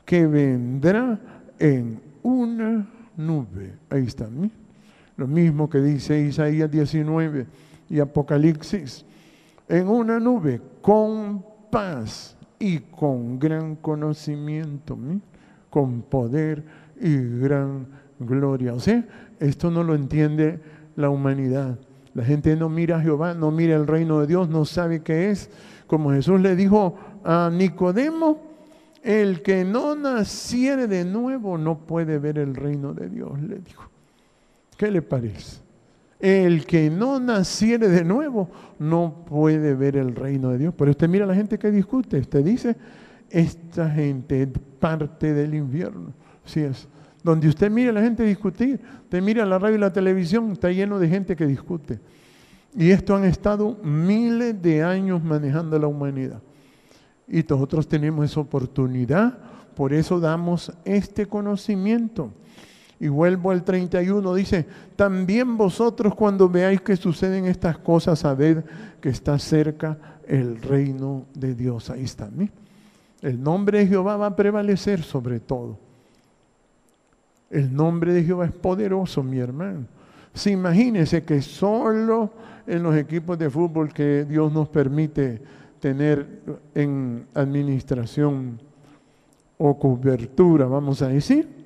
que vendrá en una nube. Ahí está, mire. Lo mismo que dice Isaías 19 y Apocalipsis. En una nube con paz y con gran conocimiento, ¿sí? Con poder y gran gloria. O sea, esto no lo entiende la humanidad. La gente no mira a Jehová, no mira el reino de Dios, no sabe qué es. Como Jesús le dijo a Nicodemo, el que no naciere de nuevo no puede ver el reino de Dios, le dijo. ¿Qué le parece? El que no naciere de nuevo no puede ver el reino de Dios. Pero usted mira a la gente que discute, usted dice, esta gente es parte del infierno. Así es. Donde usted mira a la gente discutir, usted mira la radio y la televisión, está lleno de gente que discute. Y esto han estado miles de años manejando la humanidad. Y nosotros tenemos esa oportunidad, por eso damos este conocimiento. Y vuelvo al 31, dice, también vosotros cuando veáis que suceden estas cosas, sabed que está cerca el reino de Dios. Ahí está, ¿sí? El nombre de Jehová va a prevalecer sobre todo. El nombre de Jehová es poderoso, mi hermano. Sí, imagínense que solo en los equipos de fútbol que Dios nos permite tener en administración o cobertura, vamos a decir,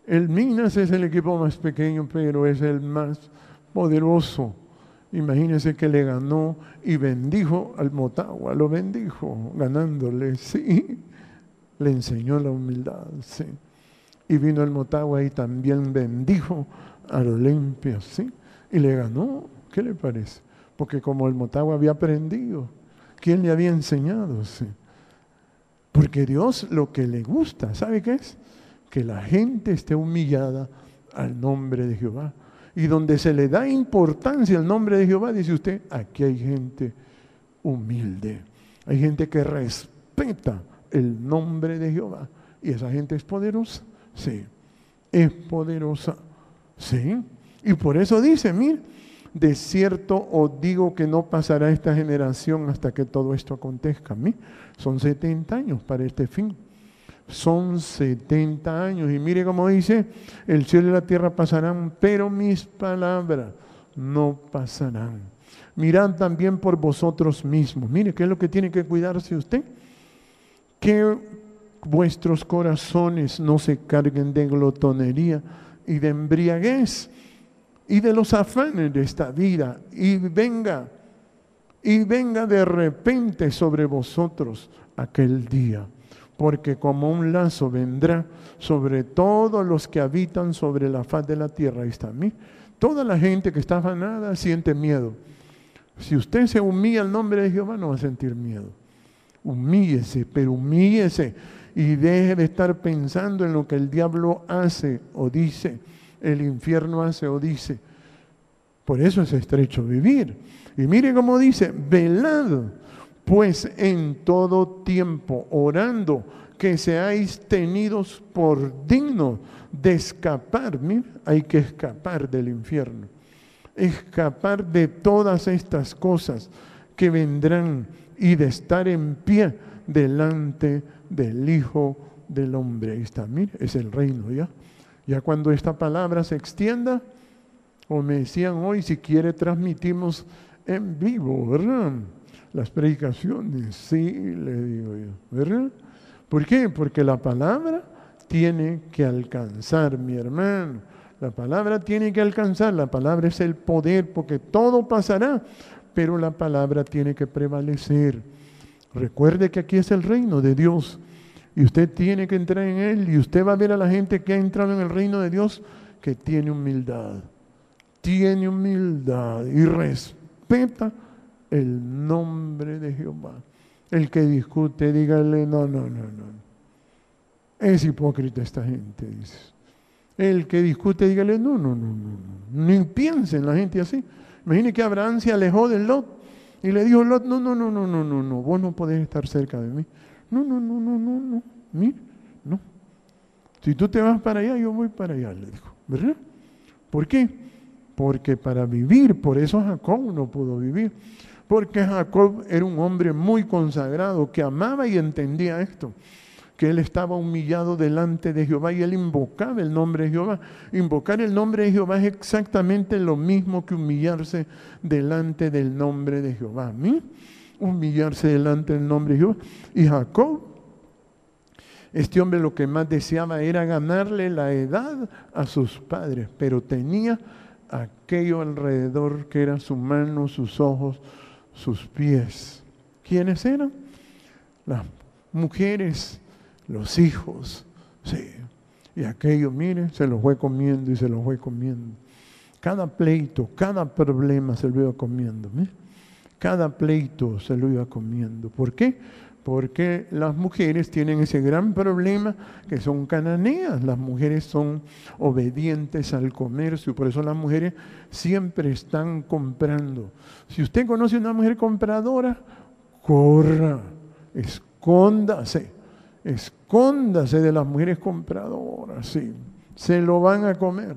el Minas es el equipo más pequeño, pero es el más poderoso. Imagínense que le ganó y bendijo al Motagua, lo bendijo ganándole, sí. Le enseñó la humildad, sí. Y vino el Motagua y también bendijo al Olimpia, sí. Y le ganó, ¿qué le parece? Porque como el Motagua había aprendido, ¿quién le había enseñado? Sí. Porque Dios lo que le gusta, ¿sabe qué es? Que la gente esté humillada al nombre de Jehová. Y donde se le da importancia al nombre de Jehová, dice usted, aquí hay gente humilde. Hay gente que respeta el nombre de Jehová. Y esa gente es poderosa. Sí, es poderosa. Sí. Y por eso dice, mire, de cierto os digo que no pasará esta generación hasta que todo esto acontezca. Mire, son 70 años para este fin. Son 70 años. Y mire cómo dice, el cielo y la tierra pasarán, pero mis palabras no pasarán. Mirad también por vosotros mismos. Mire, ¿qué es lo que tiene que cuidarse usted? Que vuestros corazones no se carguen de glotonería y de embriaguez y de los afanes de esta vida. Y venga de repente sobre vosotros aquel día. Porque como un lazo vendrá sobre todos los que habitan sobre la faz de la tierra. Ahí está, ¿mí? Toda la gente que está afanada siente miedo. Si usted se humilla al nombre de Jehová, no va a sentir miedo. Humíllese, pero humíllese y deje de estar pensando en lo que el diablo hace o dice, el infierno hace o dice. Por eso es estrecho vivir. Y mire cómo dice, velad pues en todo tiempo, orando, que seáis tenidos por dignos de escapar. Mira, hay que escapar del infierno. Escapar de todas estas cosas que vendrán y de estar en pie delante del Hijo del Hombre. Ahí está, mire, es el reino ya. Ya cuando esta palabra se extienda, o me decían hoy, si quiere transmitimos en vivo, ¿verdad? Las predicaciones, sí, le digo yo, ¿verdad? ¿Por qué? Porque la palabra tiene que alcanzar, mi hermano. La palabra tiene que alcanzar, la palabra es el poder, porque todo pasará, pero la palabra tiene que prevalecer. Recuerde que aquí es el reino de Dios, y usted tiene que entrar en él, y usted va a ver a la gente que ha entrado en el reino de Dios, que tiene humildad y respeta el nombre de Jehová. El que discute, dígale, no. Es hipócrita esta gente, dice. El que discute, dígale, no. Ni piensen la gente así. Imagine que Abraham se alejó de Lot y le dijo, Lot, no, vos no podés estar cerca de mí. No, mire, no. Si tú te vas para allá, yo voy para allá, le dijo, ¿verdad? ¿Por qué? porque para vivir, por eso Jacob no pudo vivir, porque Jacob era un hombre muy consagrado, que amaba y entendía esto, que él estaba humillado delante de Jehová y él invocaba el nombre de Jehová. Invocar el nombre de Jehová es exactamente lo mismo que humillarse delante del nombre de Jehová. ¿A mí? Humillarse delante del nombre de Jehová. Y Jacob, este hombre lo que más deseaba era ganarle la edad a sus padres, pero tenía aquello alrededor que eran su mano, sus ojos, sus pies. ¿Quiénes eran? Las mujeres, los hijos, sí. Y aquello, mire, se lo fue comiendo y se lo fue comiendo. Cada pleito, cada problema se lo iba comiendo. ¿eh? Cada pleito se lo iba comiendo. ¿Por qué? Porque las mujeres tienen ese gran problema que son cananeas. Las mujeres son obedientes al comercio, por eso las mujeres siempre están comprando. Si usted conoce una mujer compradora, corra, escóndase de las mujeres compradoras, sí. Se lo van a comer.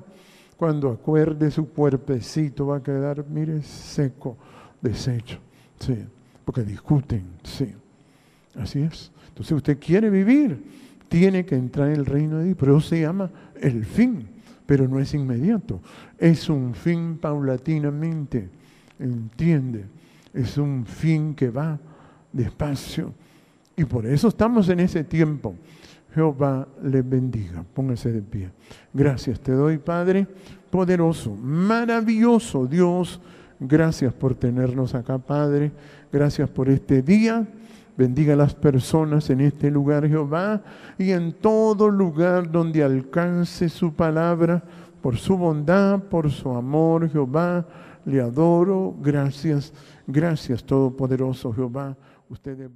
Cuando acuerde su cuerpecito va a quedar, mire, seco, deshecho, sí, porque discuten, sí. Así es. Entonces usted quiere vivir, tiene que entrar en el reino de Dios, pero eso se llama el fin, pero no es inmediato, es un fin paulatinamente, ¿entiende? Es un fin que va despacio y por eso estamos en ese tiempo. Jehová les bendiga, póngase de pie. Gracias te doy, Padre poderoso, maravilloso Dios, gracias por tenernos acá, Padre, gracias por este día. Bendiga a las personas en este lugar, Jehová, y en todo lugar donde alcance su palabra, por su bondad, por su amor, Jehová, le adoro. Gracias, gracias, Todopoderoso Jehová. Usted es